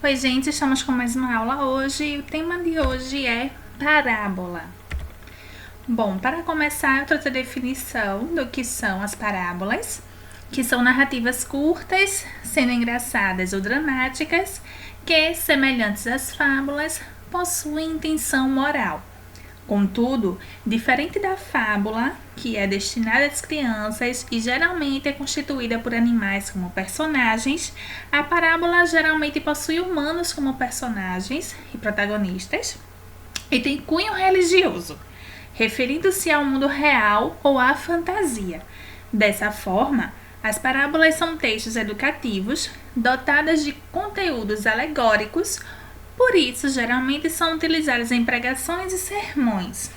Oi, gente, estamos com mais uma aula hoje e o tema de hoje é parábola. Bom, para começar, eu trouxe a definição do que são as parábolas, que são narrativas curtas, sendo engraçadas ou dramáticas, que, semelhantes às fábulas, possuem intenção moral. Contudo, diferente da fábula, que é destinada às crianças e geralmente é constituída por animais como personagens, a parábola geralmente possui humanos como personagens e protagonistas e tem cunho religioso, referindo-se ao mundo real ou à fantasia. Dessa forma, as parábolas são textos educativos dotadas de conteúdos alegóricos. Por isso, geralmente são utilizadas em pregações e sermões.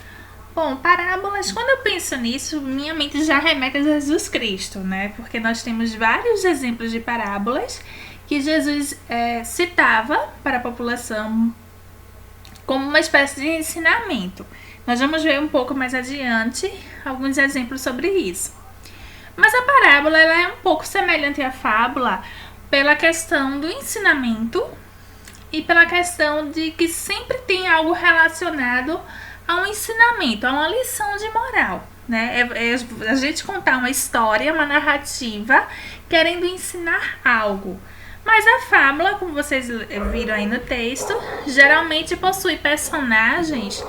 Bom, parábolas, quando eu penso nisso, minha mente já remete a Jesus Cristo, né? Porque nós temos vários exemplos de parábolas que Jesus citava para a população como uma espécie de ensinamento. Nós vamos ver um pouco mais adiante alguns exemplos sobre isso. Mas a parábola ela é um pouco semelhante à fábula pela questão do ensinamento e pela questão de que sempre tem algo relacionado a um ensinamento, a uma lição de moral, né? É a gente contar uma história, uma narrativa, querendo ensinar algo. Mas a fábula, como vocês viram aí no texto, geralmente possui personagens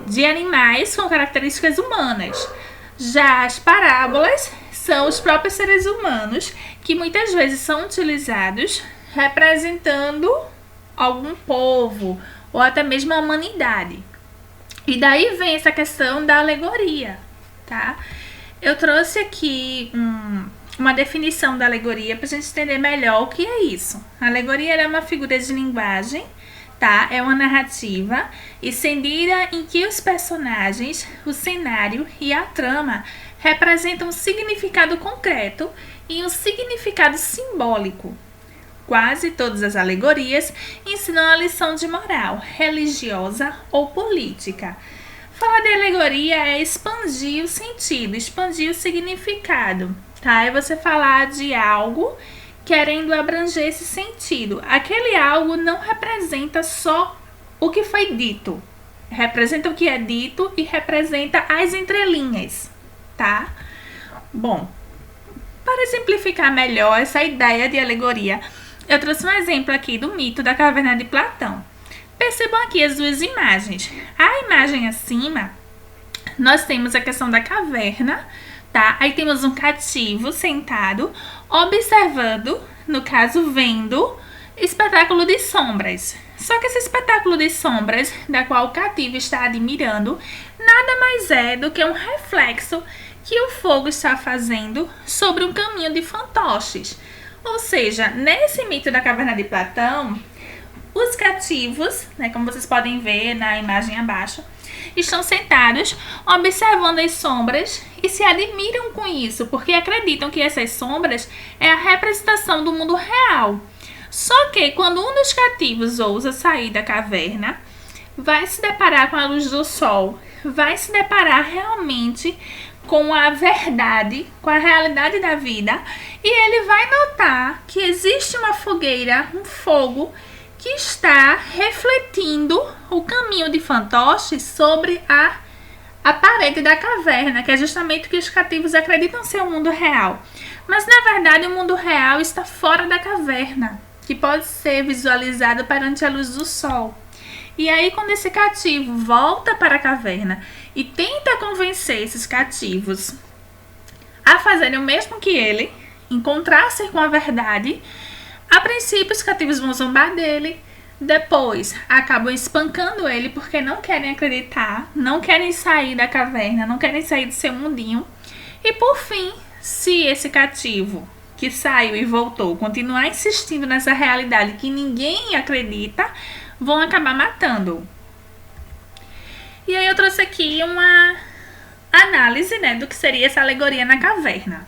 de animais com características humanas. Já as parábolas são os próprios seres humanos que muitas vezes são utilizados representando algum povo ou até mesmo a humanidade. E daí vem essa questão da alegoria, tá? Eu trouxe aqui uma definição da alegoria para a gente entender melhor o que é isso. A alegoria é uma figura de linguagem, tá? É uma narrativa estendida em que os personagens, o cenário e a trama representam um significado concreto e um significado simbólico. Quase todas as alegorias ensinam a lição de moral, religiosa ou política. Falar de alegoria é expandir o sentido, expandir o significado, tá? É você falar de algo querendo abranger esse sentido. Aquele algo não representa só o que foi dito, representa o que é dito e representa as entrelinhas, tá? Bom, para simplificar melhor essa ideia de alegoria, eu trouxe um exemplo aqui do mito da caverna de Platão. Percebam aqui as duas imagens. A imagem acima, nós temos a questão da caverna, tá? Aí temos um cativo sentado, observando, no caso, vendo, espetáculo de sombras. Só que esse espetáculo de sombras, da qual o cativo está admirando, nada mais é do que um reflexo que o fogo está fazendo sobre um caminho de fantoches. Ou seja, nesse mito da caverna de Platão, os cativos, né, como vocês podem ver na imagem abaixo, estão sentados observando as sombras e se admiram com isso, porque acreditam que essas sombras é a representação do mundo real. Só que quando um dos cativos ousa sair da caverna, vai se deparar com a luz do sol, vai se deparar realmente com a verdade, com a realidade da vida, e ele vai notar que existe uma fogueira, um fogo, que está refletindo o caminho de fantoches sobre a parede da caverna, que é justamente o que os cativos acreditam ser o mundo real. Mas, na verdade, o mundo real está fora da caverna, que pode ser visualizado perante a luz do sol. E aí, quando esse cativo volta para a caverna e tenta convencer esses cativos a fazerem o mesmo que ele, encontrar-se com a verdade, a princípio os cativos vão zombar dele, depois acabam espancando ele porque não querem acreditar, não querem sair da caverna, não querem sair do seu mundinho. E por fim, se esse cativo que saiu e voltou continuar insistindo nessa realidade que ninguém acredita, vão acabar matando. E aí eu trouxe aqui uma análise, né, do que seria essa alegoria na caverna.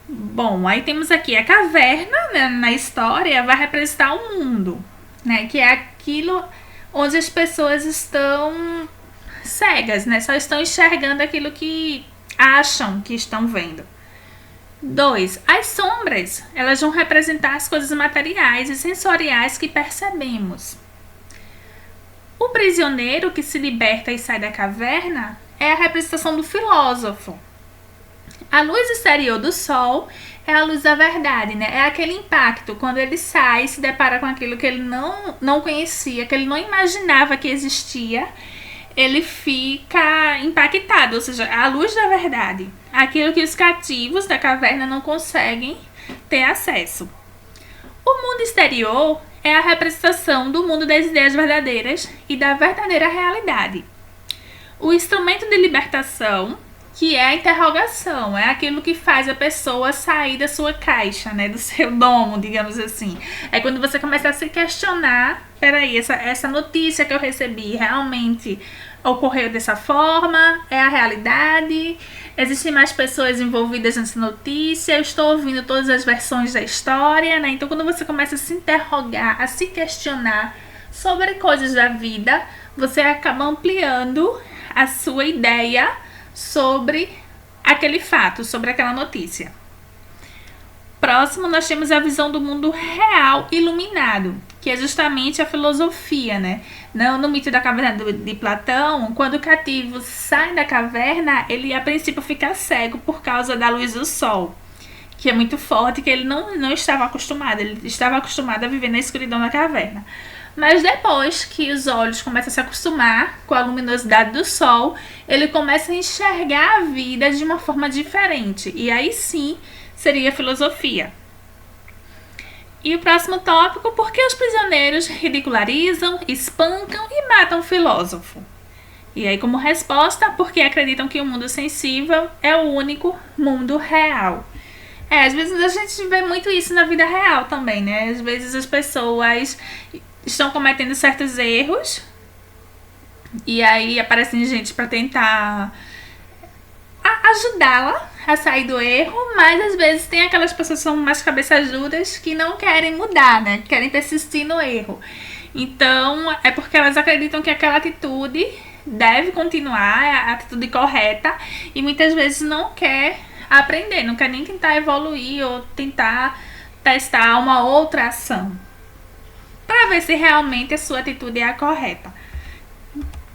Bom, aí temos aqui a caverna, né, na história vai representar o mundo, né, que é aquilo onde as pessoas estão cegas, né, só estão enxergando aquilo que acham que estão vendo. 2. As sombras, elas vão representar as coisas materiais e sensoriais que percebemos. O prisioneiro que se liberta e sai da caverna é a representação do filósofo. A luz exterior do sol é a luz da verdade, né? É aquele impacto, quando ele sai e se depara com aquilo que ele não conhecia, que ele não imaginava que existia, ele fica impactado, ou seja, a luz da verdade, aquilo que os cativos da caverna não conseguem ter acesso. O mundo exterior é a representação do mundo das ideias verdadeiras e da verdadeira realidade. O instrumento de libertação, que é a interrogação, é aquilo que faz a pessoa sair da sua caixa, né, do seu domo, digamos assim. É quando você começa a se questionar, peraí, essa notícia que eu recebi realmente ocorreu dessa forma? É a realidade? Existem mais pessoas envolvidas nessa notícia? Eu estou ouvindo todas as versões da história, né? Então, quando você começa a se interrogar, a se questionar sobre coisas da vida, você acaba ampliando a sua ideia sobre aquele fato, sobre aquela notícia. Próximo, nós temos a visão do mundo real iluminado, que é justamente a filosofia, né? No mito da caverna de Platão, quando o cativo sai da caverna, ele a princípio fica cego por causa da luz do sol, que é muito forte, que ele não estava acostumado, ele estava acostumado a viver na escuridão da caverna. Mas depois que os olhos começam a se acostumar com a luminosidade do sol, ele começa a enxergar a vida de uma forma diferente. E aí sim seria filosofia. E o próximo tópico, por que os prisioneiros ridicularizam, espancam e matam o filósofo? E aí, como resposta, porque acreditam que o mundo sensível é o único mundo real. Às vezes a gente vê muito isso na vida real também, né? Às vezes as pessoas estão cometendo certos erros e aí aparecem gente para tentar ajudá-la a sair do erro, mas às vezes tem aquelas pessoas que são mais cabeças duras que não querem mudar, né? Querem persistir no erro. Então, é porque elas acreditam que aquela atitude deve continuar, é a atitude correta, e muitas vezes não quer aprender, não quer nem tentar evoluir ou tentar testar uma outra ação para ver se realmente a sua atitude é a correta.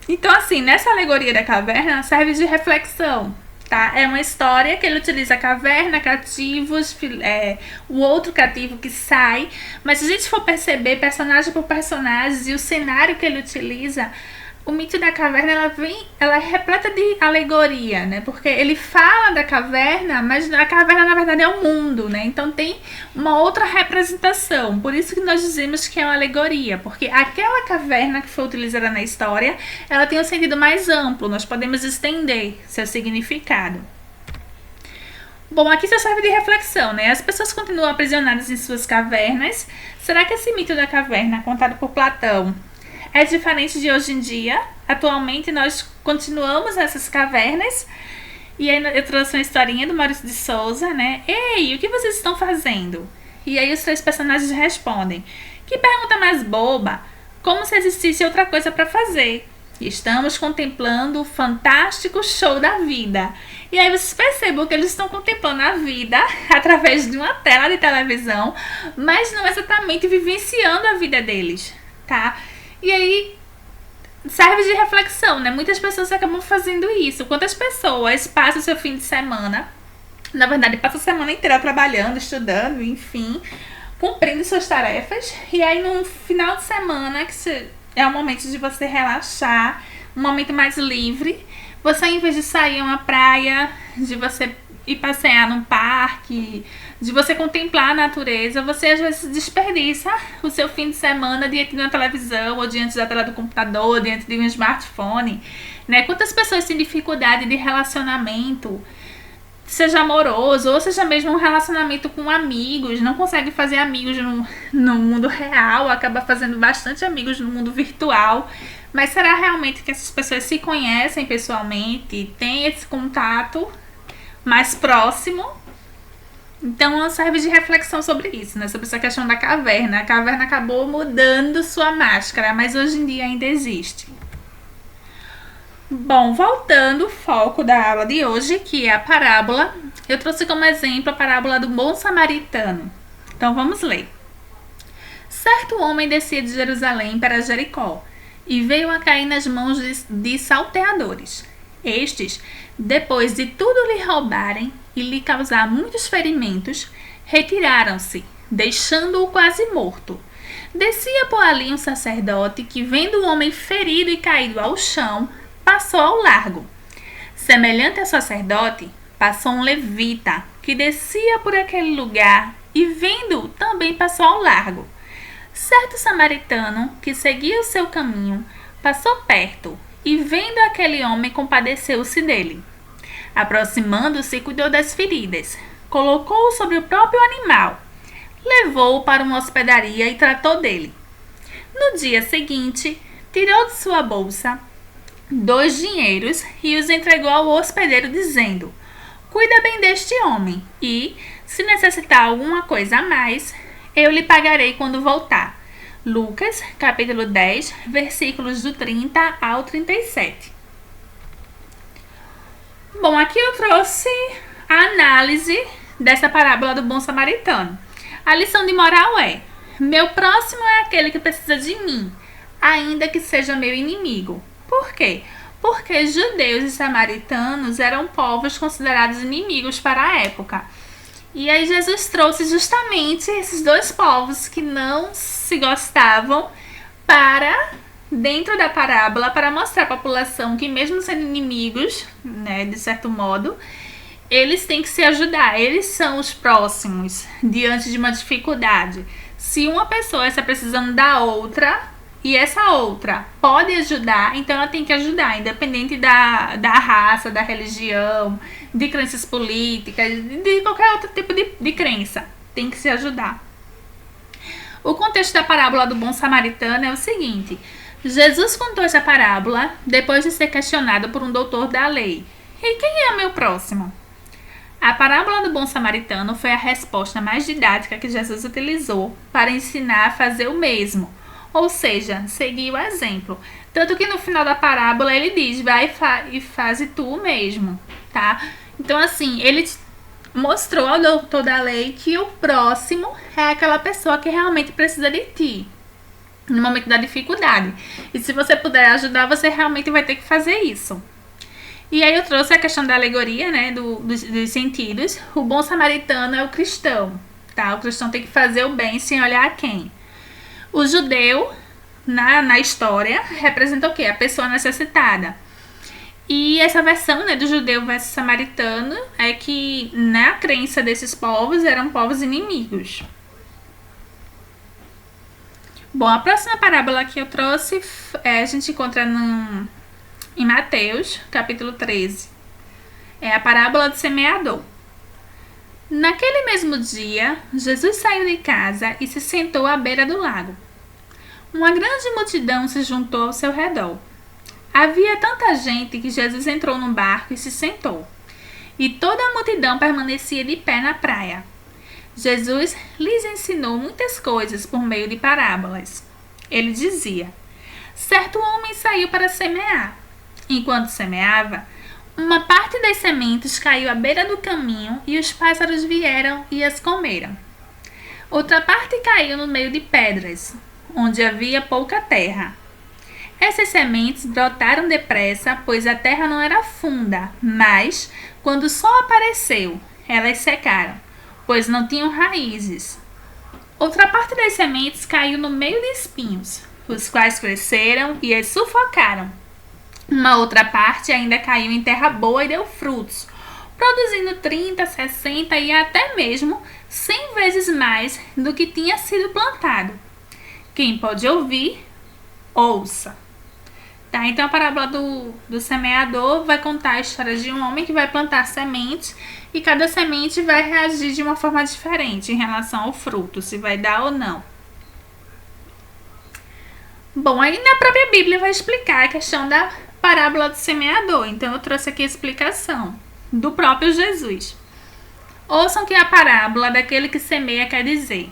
Então, assim, nessa alegoria da caverna serve de reflexão, tá? É uma história que ele utiliza a caverna, cativos, o outro cativo que sai, mas se a gente for perceber personagem por personagem e o cenário que ele utiliza, o mito da caverna ela é repleta de alegoria, né? Porque ele fala da caverna, mas a caverna na verdade é o mundo, né? Então tem uma outra representação. Por isso que nós dizemos que é uma alegoria, porque aquela caverna que foi utilizada na história, ela tem um sentido mais amplo. Nós podemos estender seu significado. Bom, aqui só serve de reflexão, né? As pessoas continuam aprisionadas em suas cavernas. Será que esse mito da caverna, contado por Platão, é diferente de hoje em dia? Atualmente nós continuamos nessas cavernas. E aí eu trouxe uma historinha do Maurício de Souza, né? Ei, o que vocês estão fazendo? E aí os três personagens respondem: que pergunta mais boba! Como se existisse outra coisa para fazer. Estamos contemplando o fantástico show da vida. E aí vocês percebam que eles estão contemplando a vida através de uma tela de televisão, mas não exatamente vivenciando a vida deles, tá? E aí serve de reflexão, né? Muitas pessoas acabam fazendo isso. Quantas pessoas passam o seu fim de semana, na verdade passam a semana inteira trabalhando, estudando, enfim, cumprindo suas tarefas, e aí no final de semana, que é o momento de você relaxar, um momento mais livre, você, em vez de sair a uma praia, de você ir passear num parque, de você contemplar a natureza, você às vezes desperdiça o seu fim de semana diante de uma televisão, ou diante da tela do computador, diante de um smartphone, né? Quantas pessoas têm dificuldade de relacionamento, seja amoroso, ou seja mesmo um relacionamento com amigos, não consegue fazer amigos no mundo real, acaba fazendo bastante amigos no mundo virtual. Mas será realmente que essas pessoas se conhecem pessoalmente, têm esse contato mais próximo? Então serve de reflexão sobre isso, né? Sobre essa questão da caverna. A caverna acabou mudando sua máscara, mas hoje em dia ainda existe. Bom, voltando ao foco da aula de hoje, que é a parábola, Eu trouxe como exemplo a parábola do bom samaritano. Então vamos ler. Certo homem descia de Jerusalém para Jericó e veio a cair nas mãos de salteadores. Estes, depois de tudo lhe roubarem e lhe causar muitos ferimentos, retiraram-se, deixando-o quase morto. Descia por ali um sacerdote que, vendo o homem ferido e caído ao chão, passou ao largo. Semelhante ao sacerdote, passou um levita que descia por aquele lugar e, vendo-o, também passou ao largo. Certo samaritano que seguia o seu caminho passou perto e, vendo aquele homem, compadeceu-se dele. Aproximando-se, cuidou das feridas, colocou-o sobre o próprio animal, levou-o para uma hospedaria e tratou dele. No dia seguinte, tirou de sua bolsa 2 dinheiros e os entregou ao hospedeiro, dizendo: cuida bem deste homem e, se necessitar alguma coisa a mais, eu lhe pagarei quando voltar. Lucas, capítulo 10, versículos do 30 ao 37. Bom, aqui eu trouxe a análise dessa parábola do bom samaritano. A lição de moral é: meu próximo é aquele que precisa de mim, ainda que seja meu inimigo. Por quê? Porque judeus e samaritanos eram povos considerados inimigos para a época. E aí Jesus trouxe justamente esses 2 povos que não se gostavam para dentro da parábola, para mostrar à população que, mesmo sendo inimigos, né, de certo modo, eles têm que se ajudar, eles são os próximos diante de uma dificuldade. Se uma pessoa está precisando da outra e essa outra pode ajudar, então ela tem que ajudar, independente da raça, da religião, de crenças políticas, de qualquer outro tipo de crença. Tem que se ajudar. O contexto da parábola do bom samaritano é o seguinte: Jesus contou essa parábola depois de ser questionado por um doutor da lei. E quem é meu próximo? A parábola do bom samaritano foi a resposta mais didática que Jesus utilizou para ensinar a fazer o mesmo, ou seja, seguir o exemplo. Tanto que no final da parábola ele diz: vai e faze tu o mesmo, tá? Então, assim, ele mostrou ao doutor da lei que o próximo é aquela pessoa que realmente precisa de ti no momento da dificuldade. E se você puder ajudar, você realmente vai ter que fazer isso. E aí eu trouxe a questão da alegoria, né, dos sentidos. O bom samaritano é o cristão, tá? O cristão tem que fazer o bem sem olhar a quem. O judeu, na história, representa o quê? A pessoa necessitada. E essa versão, né, do judeu versus samaritano é que, na crença desses povos, eram povos inimigos. Bom, a próxima parábola que eu trouxe a gente encontra em Mateus, capítulo 13. É a parábola do semeador. Naquele mesmo dia, Jesus saiu de casa e se sentou à beira do lago. Uma grande multidão se juntou ao seu redor. Havia tanta gente que Jesus entrou no barco e se sentou. E toda a multidão permanecia de pé na praia. Jesus lhes ensinou muitas coisas por meio de parábolas. Ele dizia: certo homem saiu para semear. Enquanto semeava, uma parte das sementes caiu à beira do caminho e os pássaros vieram e as comeram. Outra parte caiu no meio de pedras, onde havia pouca terra. Essas sementes brotaram depressa, pois a terra não era funda, mas, quando o sol apareceu, elas secaram, pois não tinham raízes. Outra parte das sementes caiu no meio de espinhos, os quais cresceram e as sufocaram. Uma outra parte ainda caiu em terra boa e deu frutos, produzindo 30, 60 e até mesmo 100 vezes mais do que tinha sido plantado. Quem pode ouvir, ouça. Tá? Então a parábola do semeador vai contar a história de um homem que vai plantar sementes e cada semente vai reagir de uma forma diferente em relação ao fruto, se vai dar ou não. Bom, aí na própria Bíblia vai explicar a questão da parábola do semeador. Então eu trouxe aqui a explicação do próprio Jesus. Ouçam que a parábola daquele que semeia quer dizer: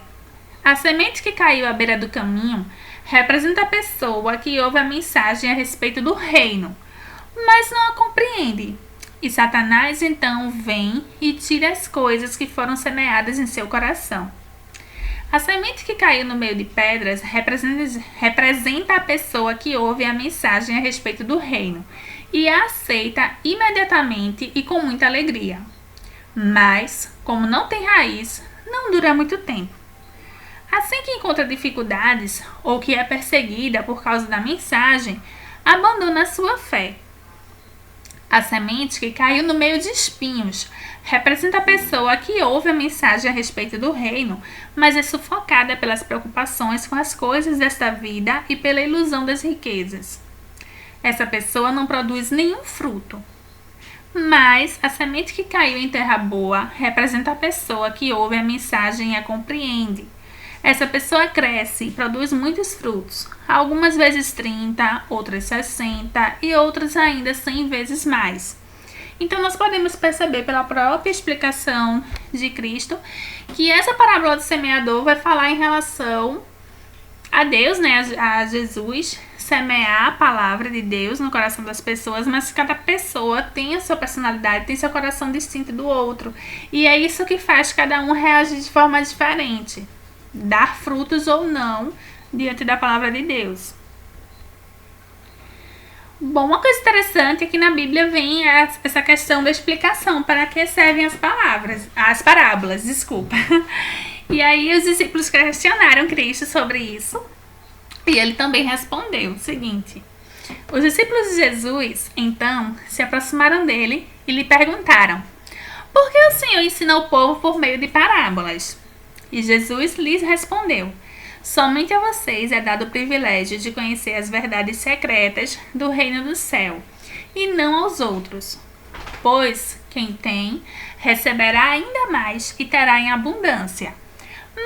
a semente que caiu à beira do caminho representa a pessoa que ouve a mensagem a respeito do reino, mas não a compreende. E Satanás então vem e tira as coisas que foram semeadas em seu coração. A semente que caiu no meio de pedras representa a pessoa que ouve a mensagem a respeito do reino e a aceita imediatamente e com muita alegria. Mas, como não tem raiz, não dura muito tempo. Assim que encontra dificuldades ou que é perseguida por causa da mensagem, abandona a sua fé. A semente que caiu no meio de espinhos representa a pessoa que ouve a mensagem a respeito do reino, mas é sufocada pelas preocupações com as coisas desta vida e pela ilusão das riquezas. Essa pessoa não produz nenhum fruto. Mas a semente que caiu em terra boa representa a pessoa que ouve a mensagem e a compreende. Essa pessoa cresce e produz muitos frutos, algumas vezes 30, outras 60 e outras ainda 100 vezes mais. Então nós podemos perceber pela própria explicação de Cristo que essa parábola do semeador vai falar em relação a Deus, né, a Jesus, semear a palavra de Deus no coração das pessoas, mas cada pessoa tem a sua personalidade, tem seu coração distinto do outro. E é isso que faz cada um reagir de forma diferente, dar frutos ou não diante da palavra de Deus. Bom, uma coisa interessante é que na Bíblia vem essa questão da explicação, para que servem as parábolas, desculpa. E aí os discípulos questionaram Cristo sobre isso, e ele também respondeu o seguinte: os discípulos de Jesus, então, se aproximaram dele e lhe perguntaram: por que o Senhor ensina o povo por meio de parábolas? E Jesus lhes respondeu: somente a vocês é dado o privilégio de conhecer as verdades secretas do reino do céu, e não aos outros. Pois quem tem, receberá ainda mais e terá em abundância.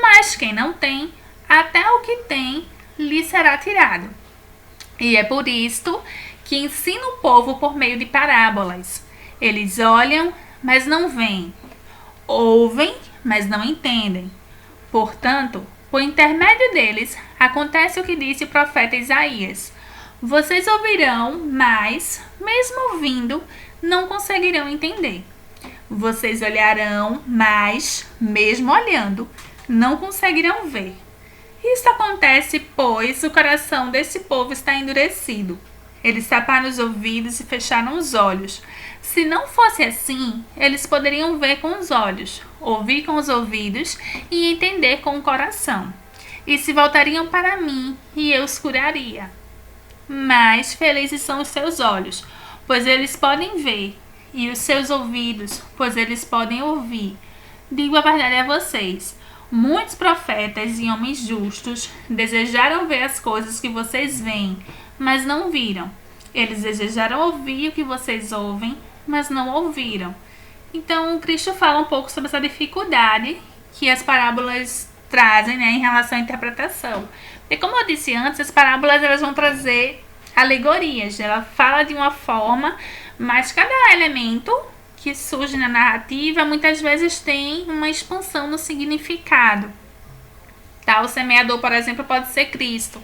Mas quem não tem, até o que tem lhe será tirado. E é por isto que ensina o povo por meio de parábolas. Eles olham, mas não veem. Ouvem, mas não entendem. Portanto, por intermédio deles, acontece o que disse o profeta Isaías: vocês ouvirão, mas, mesmo ouvindo, não conseguirão entender. Vocês olharão, mas, mesmo olhando, não conseguirão ver. Isso acontece, pois o coração desse povo está endurecido. Eles taparam os ouvidos e fecharam os olhos. Se não fosse assim, eles poderiam ver com os olhos, ouvir com os ouvidos e entender com o coração. E se voltariam para mim, e eu os curaria. Mas felizes são os seus olhos, pois eles podem ver, e os seus ouvidos, pois eles podem ouvir. Digo a verdade a vocês: muitos profetas e homens justos desejaram ver as coisas que vocês veem, mas não viram. Eles desejaram ouvir o que vocês ouvem, mas não ouviram. Então, Cristo fala um pouco sobre essa dificuldade que as parábolas trazem, né, em relação à interpretação. E como eu disse antes, as parábolas elas vão trazer alegorias. Ela fala de uma forma, mas cada elemento que surge na narrativa muitas vezes tem uma expansão no significado. Tá? O semeador, por exemplo, pode ser Cristo.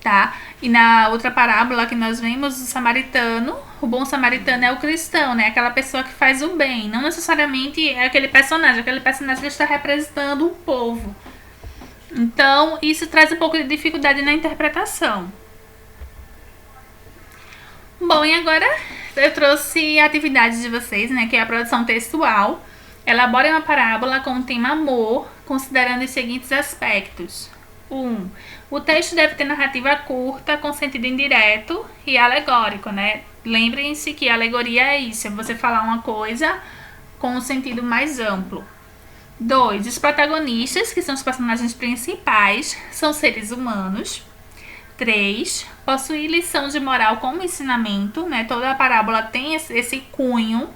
Tá? E na outra parábola que nós vemos, o samaritano, o bom samaritano é o cristão, né? Aquela pessoa que faz o bem. Não necessariamente é aquele personagem que está representando um povo. Então, isso traz um pouco de dificuldade na interpretação. Bom, e agora eu trouxe a atividade de vocês, né? Que é a produção textual. Elabore uma parábola com o tema amor, considerando os seguintes aspectos. 1. O texto deve ter narrativa curta, com sentido indireto e alegórico, né? Lembrem-se que a alegoria é isso, é você falar uma coisa com um sentido mais amplo. 2. Os protagonistas, que são os personagens principais, são seres humanos. 3. Possuir lição de moral como ensinamento, né? Toda a parábola tem esse cunho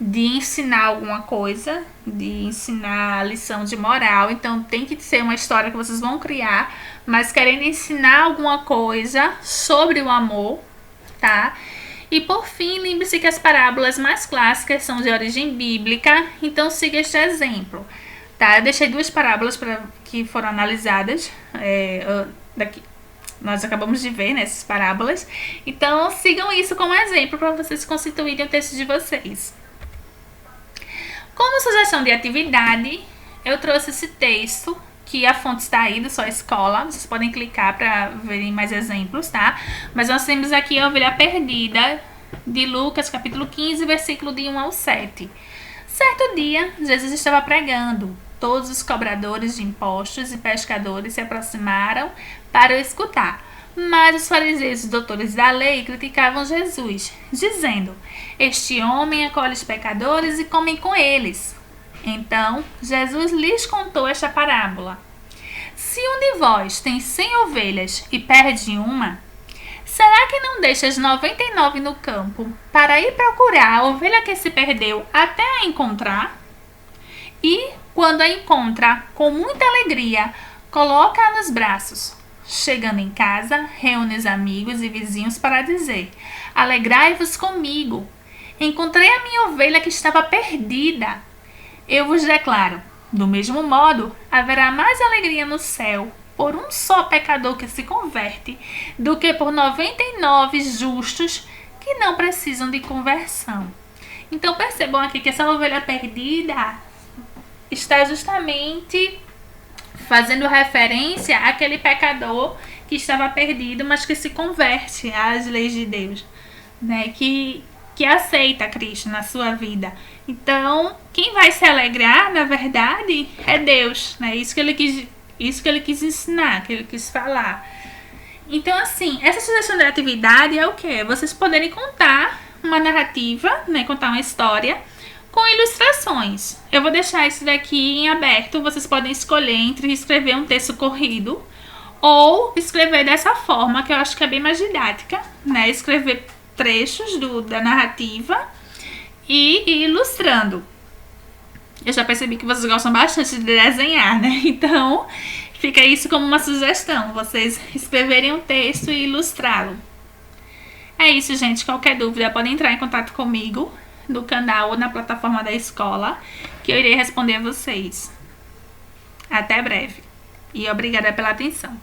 de ensinar alguma coisa, de ensinar lição de moral. Então tem que ser uma história que vocês vão criar, mas querendo ensinar alguma coisa sobre o amor, tá? E por fim, lembre-se que as parábolas mais clássicas são de origem bíblica, então siga este exemplo, tá? Eu deixei 2 parábolas que foram analisadas nós acabamos de ver nessas parábolas. Então, sigam isso como exemplo para vocês constituírem o texto de vocês. Como sugestão de atividade, eu trouxe esse texto, que a fonte está aí da sua escola. Vocês podem clicar para verem mais exemplos, tá? Mas nós temos aqui a ovelha perdida, de Lucas, capítulo 15, versículo de 1 ao 7. Certo dia, Jesus estava pregando. Todos os cobradores de impostos e pescadores se aproximaram para o escutar. Mas os fariseus e doutores da lei criticavam Jesus, dizendo: este homem acolhe os pecadores e come com eles. Então, Jesus lhes contou esta parábola. Se um de vós tem 100 ovelhas e perde uma, será que não deixa as 99 no campo para ir procurar a ovelha que se perdeu até a encontrar? E, quando a encontra, com muita alegria, coloca-a nos braços. Chegando em casa, reúne os amigos e vizinhos para dizer: alegrai-vos comigo, encontrei a minha ovelha que estava perdida. Eu vos declaro, do mesmo modo, haverá mais alegria no céu por um só pecador que se converte do que por 99 justos que não precisam de conversão. Então percebam aqui que essa ovelha perdida está justamente fazendo referência àquele pecador que estava perdido, mas que se converte às leis de Deus, né? Que aceita Cristo na sua vida. Então, quem vai se alegrar, na verdade, é Deus, né? Isso que ele quis ensinar, que ele quis falar. Então, assim, essa sugestão de atividade é o quê? Vocês poderem contar uma narrativa, né? Contar uma história com ilustrações. Eu vou deixar isso daqui em aberto. Vocês podem escolher entre escrever um texto corrido ou escrever dessa forma, que eu acho que é bem mais didática, né? Escrever trechos da narrativa e ir ilustrando. Eu já percebi que vocês gostam bastante de desenhar, né? Então, fica isso como uma sugestão, vocês escreverem um texto e ilustrá-lo. É isso, gente. Qualquer dúvida, podem entrar em contato comigo no canal ou na plataforma da escola, que eu irei responder a vocês. Até breve. E obrigada pela atenção.